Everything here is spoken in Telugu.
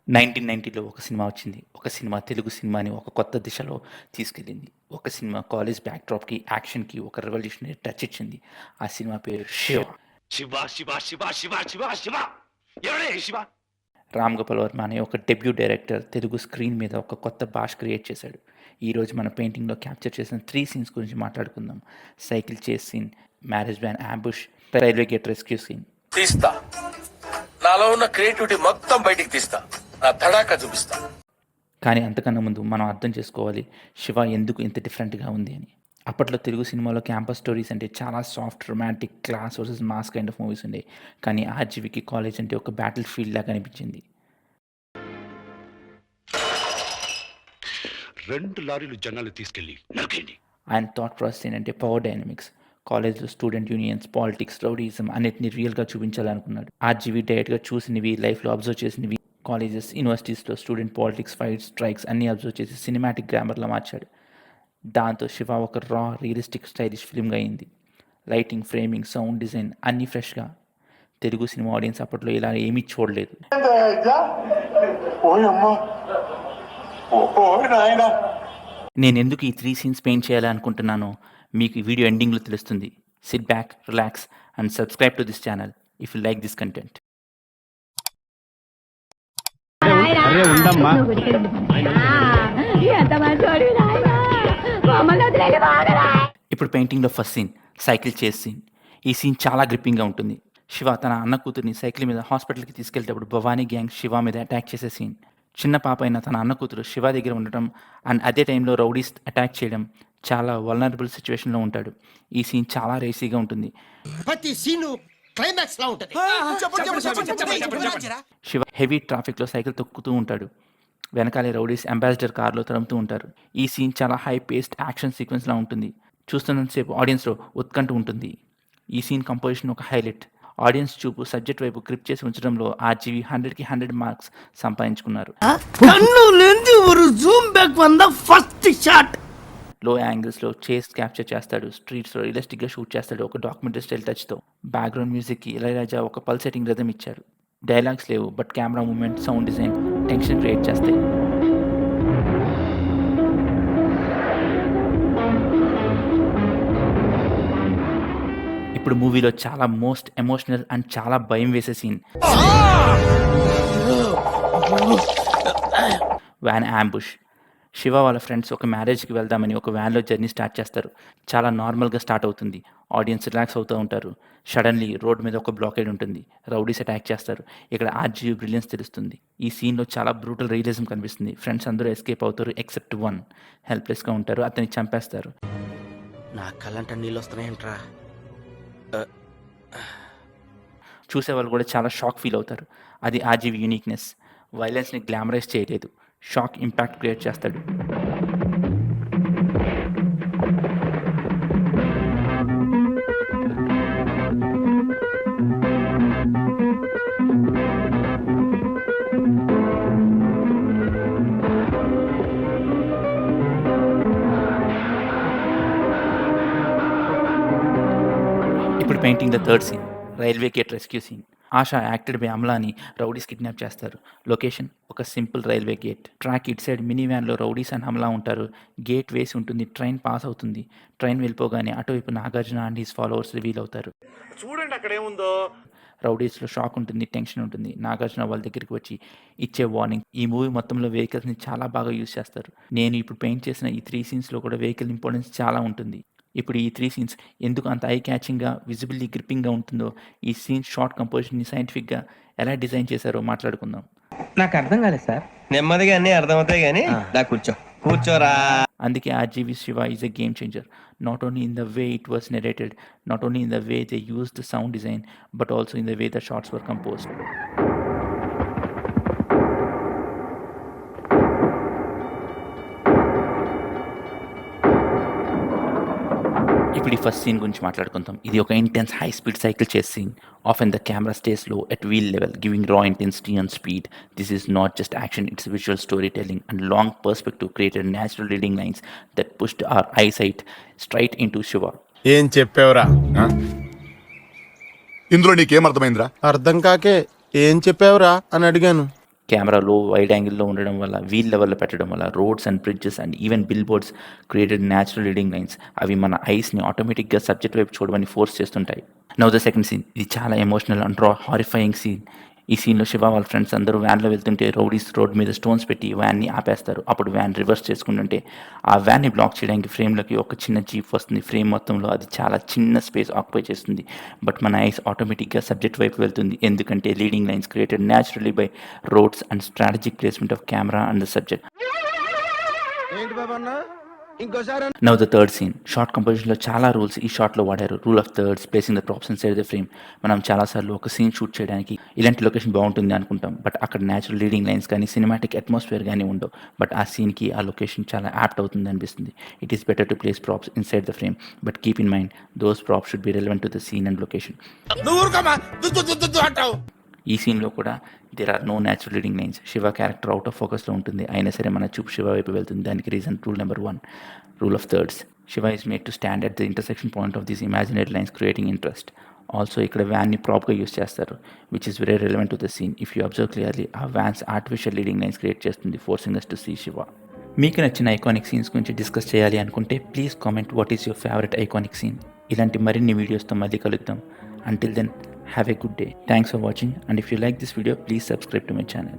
1990లో ఒక సినిమా వచ్చింది. ఒక సినిమా తెలుగు సినిమాని ఒక కొత్త దిశలో తీసుకెళ్ళింది. ఒక సినిమా కాలేజ్ బ్యాక్‌డ్రాప్‌కి, యాక్షన్‌కి ఒక రెవల్యూషనరీ టచ్ ఇచ్చింది. ఆ సినిమా పేరు 'శివ'. శివ శివ శివ శివ శివ శివ ఎవడే శివ? రామ్ గోపాల్ వర్మ అనే ఒక డెబ్యూ డైరెక్టర్ తెలుగు స్క్రీన్ మీద ఒక కొత్త భాష క్రియేట్ చేశాడు. ఈరోజు మన పెయింటింగ్‌లో క్యాప్చర్ చేసిన 3 సీన్స్ గురించి మాట్లాడుకుందాం. Cycle chase scene, marriage van ambush, railway gate rescue scene. తీస్తా, నాలో ఉన్న క్రియేటివిటీ మొత్తం బయటికి తీస్తా, నా తడాక చూపిస్తా. కానీ అంతకన్నా ముందు మనం అర్థం చేసుకోవాలి 'శివ' ఎందుకు ఇంత డిఫరెంట్‌గా ఉంది అని. అప్పట్లో తెలుగు సినిమాలో క్యాంపస్ స్టోరీస్ అంటే చాలా soft, romantic, class versus mass kind of movies ఉండేవి. కానీ 'ఆర్‌జీవికి' కాలేజ్ అంటే ఒక బ్యాటిల్ ఫీల్డ్ లాగా అనిపించింది. 2 లారీలు జనాలు తీసుకెళ్ళి నరికేయండి. ఆయన థాట్ ప్రాసెస్ ఏంటంటే పవర్ డైనమిక్స్. కాలేజ్‌లో స్టూడెంట్ యూనియన్స్, పాలిటిక్స్, రౌడీయిజం అన్నిటిని రియల్‌గా చూపించాలనుకున్నాడు. 'ఆర్‌జీవి' డైరెక్ట్‌గా చూసినవి, లైఫ్‌లో అబ్జర్వ్ చేసినవి, కాలేజెస్, యూనివర్సిటీస్‌లో స్టూడెంట్ పాలిటిక్స్, ఫైట్స్, స్ట్రైక్స్ అన్నీ అబ్జర్వ్ చేసి సినిమాటిక్ గ్రామర్‌లా మార్చాడు. దాంతో 'శివ' ఒక రా, రియలిస్టిక్, స్టైలిష్ ఫిల్మ్‌గా అయింది. లైటింగ్, ఫ్రేమింగ్, సౌండ్ డిజైన్ అన్నీ ఫ్రెష్‌గా. తెలుగు సినిమా ఆడియన్స్ అప్పట్లో ఇలా ఏమీ చూడలేదు. నేనెందుకు ఈ 3 సీన్స్ పెయింట్ చేయాలి అనుకుంటున్నానో మీకు ఈ వీడియో ఎండింగ్‌లో తెలుస్తుంది. SIT back, relax and subscribe to this channel if you like this content. ఇప్పుడు పెయింటింగ్‌లో first scene cycle chase scene. ఈ సీన్ చాలా గ్రిప్పింగ్‌గా ఉంటుంది. శివ తన అన్న కూతుర్ని సైకిల్ మీద హాస్పిటల్‌కి తీసుకెళ్ళేటప్పుడు భవానీ గ్యాంగ్ శివ మీద అటాక్ చేసే సీన్. చిన్న పాప అయిన తన అన్న కూతురు శివ దగ్గర ఉండటం అండ్ అదే టైంలో రౌడీస్ అటాక్ చేయడం, చాలా వల్నరబుల్ సిచ్యువేషన్‌లో ఉంటాడు. ఈ సీన్ చాలా రేసీగా ఉంటుంది. ప్రతి సీను క్లైమాక్స్ లా ఉంటది. శివ హెవీ ట్రాఫిక్‌లో సైకిల్ తొక్కుతూ ఉంటాడు. వెనకాలే రౌడీస్ అంబాసిడర్ కార్‌లో తరుముతూ ఉంటారు. ఈ సీన్ చాలా హై పేస్డ్ యాక్షన్ సీక్వెన్స్‌లా ఉంటుంది. చూస్తున్నంతసేపు ఆడియన్స్‌లో ఉత్కంఠ ఉంటుంది. ఈ సీన్ కంపోజిషన్ ఒక హైలైట్. ఆడియన్స్ చూపు సబ్జెక్ట్ వైపు గ్రిప్ చేసి ఉంచడంలో 'ఆర్‌జీవి' 100కి 100 మార్క్స్ సంపాదించుకున్నారు. కన్నులేంది ఒక Zoom back one the first shot. లో యాంగిల్స్‌లో చేస్ క్యాప్చర్ చేస్తాడు. స్ట్రీట్స్‌లో రియలిస్టిక్‌గా షూట్ చేస్తాడు ఒక డాక్యుమెంటరీ స్టైల్ టచ్‌తో. బ్యాక్‌గ్రౌండ్ మ్యూజిక్‌కి ఇళయరాజా ఒక పల్సేటింగ్ రిథమ్ ఇచ్చారు. డైలాగ్స్ లేవు, but camera movement, sound design tension create చేస్తాయి. ఇప్పుడు మూవీలో చాలా మోస్ట్ ఎమోషనల్ అండ్ చాలా భయం వేసే సీన్ వ్యాన్ అంబుష్. శివ వాళ్ళ ఫ్రెండ్స్ ఒక మ్యారేజ్‌కి వెళ్దామని ఒక వ్యాన్‌లో జర్నీ స్టార్ట్ చేస్తారు. చాలా నార్మల్‌గా స్టార్ట్ అవుతుంది. ఆడియన్స్ రిలాక్స్ అవుతూ ఉంటారు. సడన్‌లీ రోడ్ మీద ఒక బ్లాకేడ్ ఉంటుంది. రౌడీస్ అటాక్ చేస్తారు. ఇక్కడ 'ఆర్‌జీవి' బ్రిలియన్స్ తెలుస్తుంది. ఈ సీన్‌లో చాలా బ్రూటల్ రియలిజం కనిపిస్తుంది. ఫ్రెండ్స్ అందరూ ఎస్కేప్ అవుతారు ఎక్సెప్ట్ వన్. హెల్ప్‌లెస్‌గా ఉంటారు. అతన్ని చంపేస్తారు. నా కళ్ళంట నీళ్ళు వస్తున్నాయంట్రా. చూసేవాళ్ళు కూడా చాలా షాక్ ఫీల్ అవుతారు. అది 'ఆర్‌జీవి' యూనిక్‌నెస్. వైలెన్స్‌ని గ్లామరైజ్ చేయలేదు. షాక్ ఇంపాక్ట్ క్రియేట్ చేస్తాడు. ఇప్పుడు painting the third scene railway gate rescue scene. Asha acted by అమలాని రౌడీస్ కిడ్నాప్ చేస్తారు. లొకేషన్ ఒక సింపుల్ రైల్వే గేట్. ట్రాక్ ఇటు సైడ్ మినీ వ్యాన్‌లో రౌడీస్ అండ్ అమలా ఉంటారు. గేట్ వేసి ఉంటుంది. ట్రైన్ పాస్ అవుతుంది. ట్రైన్ వెళ్ళిపోగానే అటువైపు Nagarjuna and his followers reveal అవుతారు. చూడండి అక్కడ ఏముందో. రౌడీస్‌లో షాక్ ఉంటుంది. టెన్షన్ ఉంటుంది. నాగార్జున వాళ్ళ దగ్గరికి వచ్చి ఇచ్చే వార్నింగ్. ఈ మూవీ మొత్తంలో వెహికల్స్‌ని చాలా బాగా యూజ్ చేస్తారు. నేను ఇప్పుడు పెయింట్ చేసిన ఈ 3 సీన్స్‌లో కూడా వెహికల్ ఇంపార్టెన్స్ చాలా ఉంటుంది. ఇప్పుడు ఈ 3 సీన్స్ ఎందుకు అంత ఐ క్యాచింగ్‌గా, విజిబిల్లీ గ్రిప్పింగ్‌గా ఉంటుందో, ఈ సీన్ షార్ట్ కంపోజిషన్‌ని సైంటిఫిక్‌గా ఎలా డిజైన్ చేశారో మాట్లాడుకుందాం. నాకు అర్థం కాలేదు సార్. నెమ్మదిగా అన్ని అర్థమవుతాయి కానీ దా కూర్చోరా. అందుకే 'RGV Shiva' is a game changer. Not only in the way it was narrated, not only in the way they used sound design, but also in the way the shots were composed. ఇప్పుడు ఈ ఫస్ట్ సీన్ గురించి మాట్లాడుకుందాం. ఇది ఒక intense high speed cycle chase scene. Often the camera stays low at wheel level, giving raw intensity and speed. This is not just action, it's visual storytelling and long perspective created natural reading lines that pushed our eyesight straight into Shiva. ఏం చెప్పావురా? ఇందులో నీకేం అర్థమైందిరా? అర్థం కాకే ఏం చెప్పావురా అని అడిగాను. కెమెరా లో వైడ్ యాంగిల్లో ఉండడం వల్ల, వీల్ లెవెల్లో పెట్టడం వల్ల roads and bridges and even bill boards created natural reading lines. అవి మన ఐస్ని ఆటోమేటిక్గా సబ్జెక్ట్ వైపు చూడమని ఫోర్స్ చేస్తుంటాయి. నౌ ద సెకండ్ సీన్, ఇది చాలా ఎమోషనల్ అండ్ హారిఫైయింగ్ సీన్. ఈ సీన్లో శివ వాళ్ళ ఫ్రెండ్స్ అందరూ వ్యాన్లో వెళ్తుంటే రౌడీస్ రోడ్ మీద స్టోన్స్ పెట్టి వ్యాన్ని ఆపేస్తారు. అప్పుడు వ్యాన్ రివర్స్ చేసుకుంటుంటే ఆ వ్యాన్ని బ్లాక్ చేయడానికి ఫ్రేమ్లోకి ఒక చిన్న జీప్ వస్తుంది. ఫ్రేమ్ మొత్తంలో అది చాలా చిన్న స్పేస్ ఆక్యుపై చేస్తుంది. బట్ మన ఐస్ ఆటోమేటిక్గా సబ్జెక్ట్ వైపు వెళ్తుంది, ఎందుకంటే leading lines created naturally by roads and strategic placement of camera and the subject. Now the third scene, shot కంపోజిషన్లో చాలా రూల్స్ ఈ షార్ట్లో వాడారు. Rule of thirds, placing the props inside the frame. మనం చాలాసార్లు ఒక సీన్ షూట్ చేయడానికి ఇలాంటి లొకేషన్ బాగుంటుంది అనుకుంటాం, బట్ అక్కడ న్యాచురల్ లీడింగ్ లైన్స్ కానీ సినిమాటిక్ అట్మాస్ఫియర్ కానీ ఉండవు. బట్ ఆ సీన్కి ఆ లొకేషన్ చాలా యాప్ట్ అవుతుంది అనిపిస్తుంది. It is better to place props inside the frame, but keep in mind those props should be relevant to the scene and location. ఈ సీన్లో కూడా there are no natural reading lines. Shiva character out of ఫోకస్లో ఉంటుంది, అయినా సరే మన చూపు శివ వైపు వెళ్తుంది. దానికి reason rule number 1, rule of thirds. Shiva is made to stand at the intersection point of these imaginary lines creating interest. Also ఇక్కడ వ్యాన్ని ప్రాప్గా యూస్ చేస్తారు, which is very relevant to the scene. If you observe clearly, ఆ vans artificial leading lines create చేస్తుంది, forcing us to see Shiva. మీకు నచ్చిన ఐకానిక్ సీన్స్ గురించి డిస్కస్ చేయాలి అనుకుంటే please comment what is your favourite iconic scene. ఇలాంటి మరిన్ని వీడియోస్తో మళ్ళీ కలుద్దాం. Until then, have a good day. Thanks for watching, and if you like this video, please subscribe to my channel.